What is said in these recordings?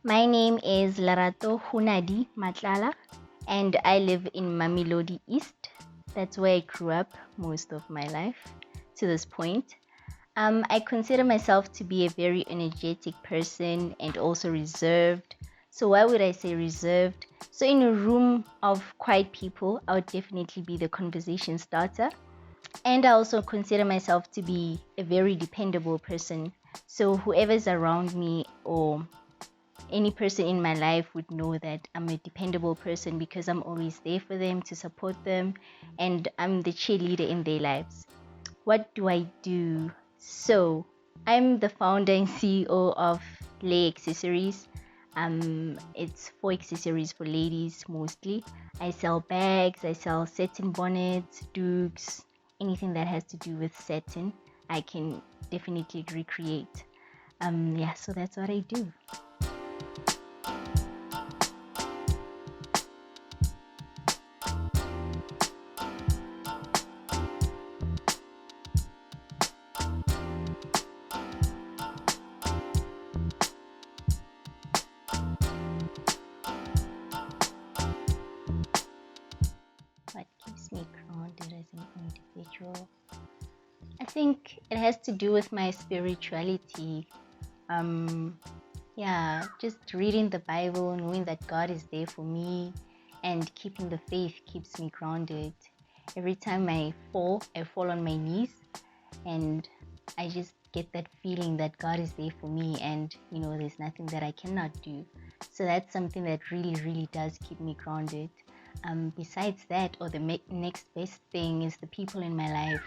My name is Lerato Matlala, and I live in Mamelodi East. That's where I grew up most of my life to this point. I consider myself to be a very energetic person and also reserved. So, why would I say reserved? So, in a room of quiet people, I would definitely be the conversation starter. And I also consider myself to be a very dependable person. So, whoever's around me or any person in my life would know that I'm a dependable person because I'm always there for them to support them and I'm the cheerleader in their lives. What do I do? So, I'm the founder and CEO of Lay Accessories. It's for accessories for ladies mostly. I sell bags, I sell satin bonnets, dukes, anything that has to do with satin. I can definitely recreate. So that's what I do. What keeps me grounded as an individual? I think it has to do with my spirituality. Just reading the Bible, knowing that God is there for me, and keeping the faith keeps me grounded. Every time I fall on my knees, and I just get that feeling that God is there for me, and there's nothing that I cannot do. So that's something that really, really does keep me grounded. Besides that, or the next best thing is the people in my life.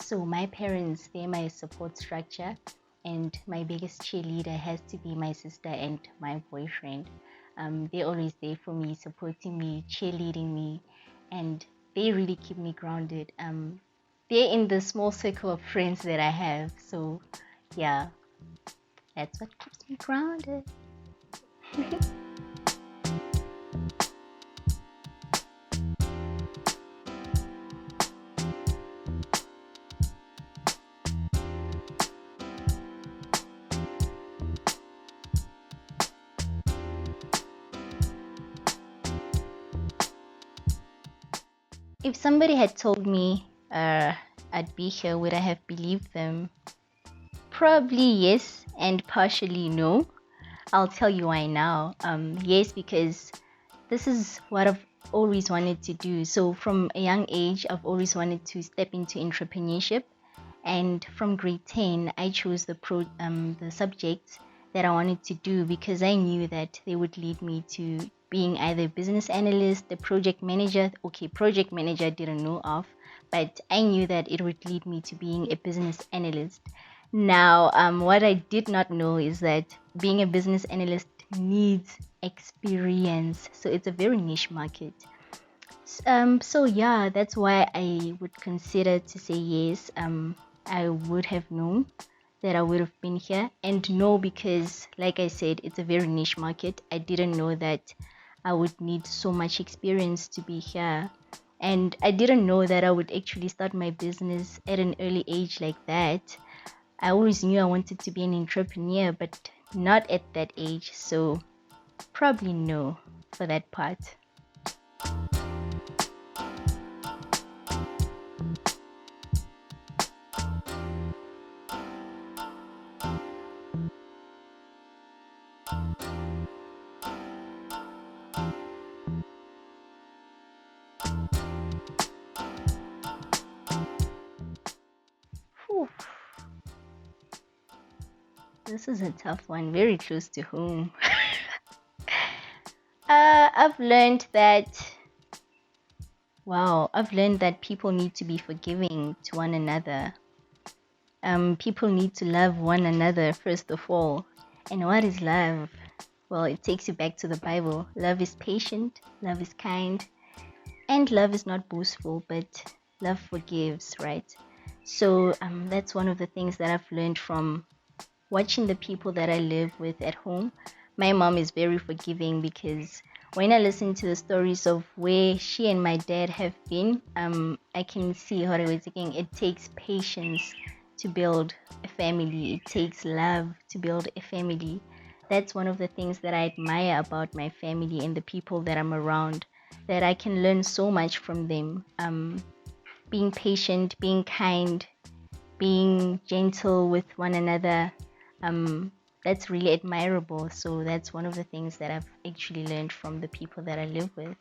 So my parents, they're my support structure, and my biggest cheerleader has to be my sister and my boyfriend. They're always there for me, supporting me, cheerleading me, and they really keep me grounded. They're in the small circle of friends that I have. So yeah, that's what keeps me grounded. If somebody had told me I'd be here, would I have believed them? Probably yes, and partially no. I'll tell you why now. Yes, because this is what I've always wanted to do. So from a young age, I've always wanted to step into entrepreneurship, and from grade 10, I chose the subjects that I wanted to do because I knew that they would lead me to being either a business analyst, a project manager. Okay, project manager I didn't know of, but I knew that it would lead me to being a business analyst. Now, what I did not know is that being a business analyst needs experience. So it's a very niche market. So yeah, that's why I would consider to say yes. I would have known that I would have been here, and no, because like I said, it's a very niche market. I didn't know that I would need so much experience to be here, and I didn't know that I would actually start my business at an early age like that. I always knew I wanted to be an entrepreneur, but not at that age. So probably no for that part. Whew. This is a tough one, very close to home. I've learned that, I've learned that people need to be forgiving to one another. People need to love one another first of all. And what is love? Well, it takes you back to the Bible. Love is patient, love is kind, and love is not boastful, but love forgives, right? So that's one of the things that I've learned from watching the people that I live with at home. My mom is very forgiving because when I listen to the stories of where she and my dad have been, I can see how it takes patience to build a family. It takes love to build a family. that's one of the things that I admire about my family and the people that I'm around, that I can learn so much from them. Being patient, being kind, being gentle with one another. That's really admirable. So that's one of the things that I've actually learned from the people that I live with.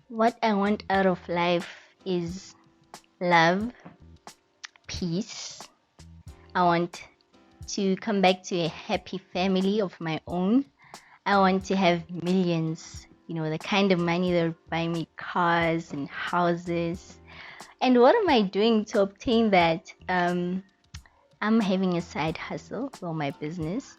What I want out of life is love, peace. I want to come back to a happy family of my own. I want to have millions, the kind of money that would buy me cars and houses. And what am I doing to obtain that? I'm having a side hustle for my business.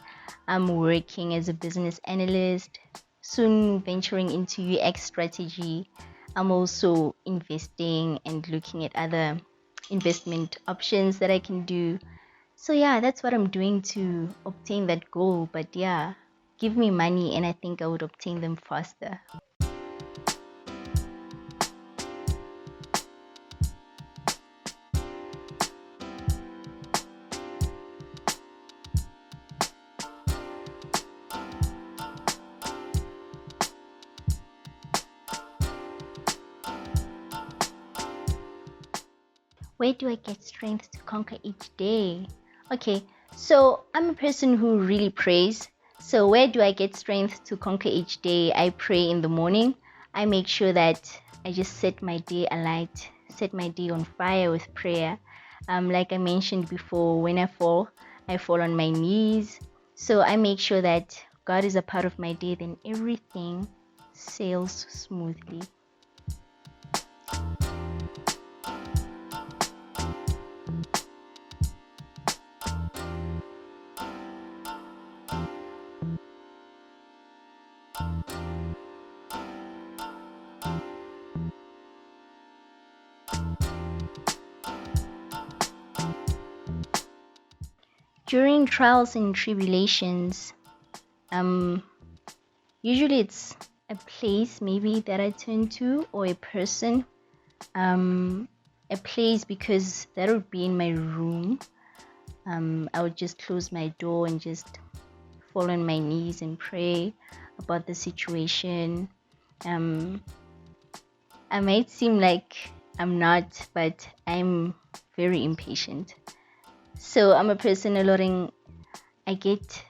I'm working as a business analyst, soon venturing into UX strategy. I'm also investing and looking at other investment options that I can do. So yeah, that's what I'm doing to obtain that goal. But yeah, give me money and I think I would obtain them faster. Where do I get strength to conquer each day? Okay, so I'm a person who really prays. So where do I get strength to conquer each day? I pray in the morning. I make sure that I just set my day alight, set my day on fire with prayer. Like I mentioned before, when I fall on my knees. So I make sure that God is a part of my day, then everything sails smoothly. During trials and tribulations, usually it's a place maybe that I turn to, or a person. A place, because that would be in my room. I would just close my door and just fall on my knees and pray about the situation. I might seem like I'm not, but I'm very impatient. So I'm a person I get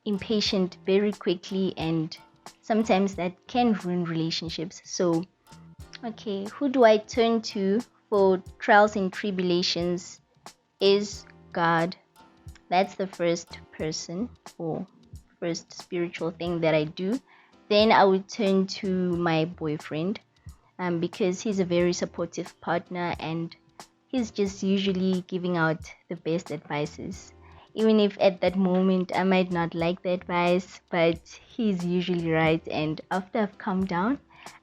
impatient very quickly, and sometimes that can ruin relationships. So, okay, who do I turn to for trials and tribulations? Is God. That's the first person or first spiritual thing that I do. Then I would turn to my boyfriend, because he's a very supportive partner and he's just usually giving out the best advices. Even if at that moment I might not like the advice, but he's usually right. And after I've calmed down,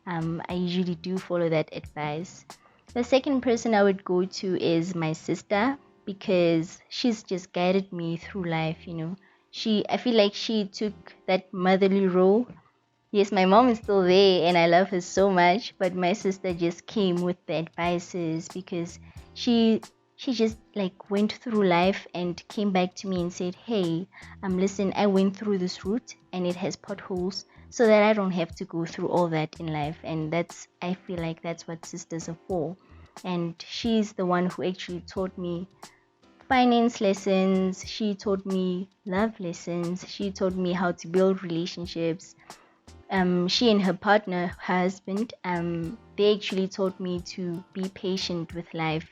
I usually do follow that advice. The second person I would go to is my sister, because she's just guided me through life. I feel like she took that motherly role. Yes, my mom is still there and I love her so much, but my sister just came with the advices, because she just like went through life and came back to me and said, hey, listen, I went through this route and it has potholes, so that I don't have to go through all that in life. And I feel like that's what sisters are for. And she's the one who actually taught me finance lessons, she taught me love lessons, she taught me how to build relationships. She and her partner, husband, they actually taught me to be patient with life.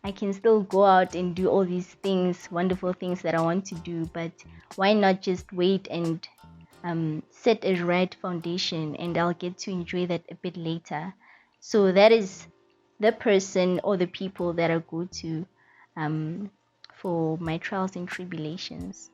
I can still go out and do all these things, wonderful things that I want to do, but why not just wait and set a right foundation, and I'll get to enjoy that a bit later. So that is the person or the people that I go to for my trials and tribulations.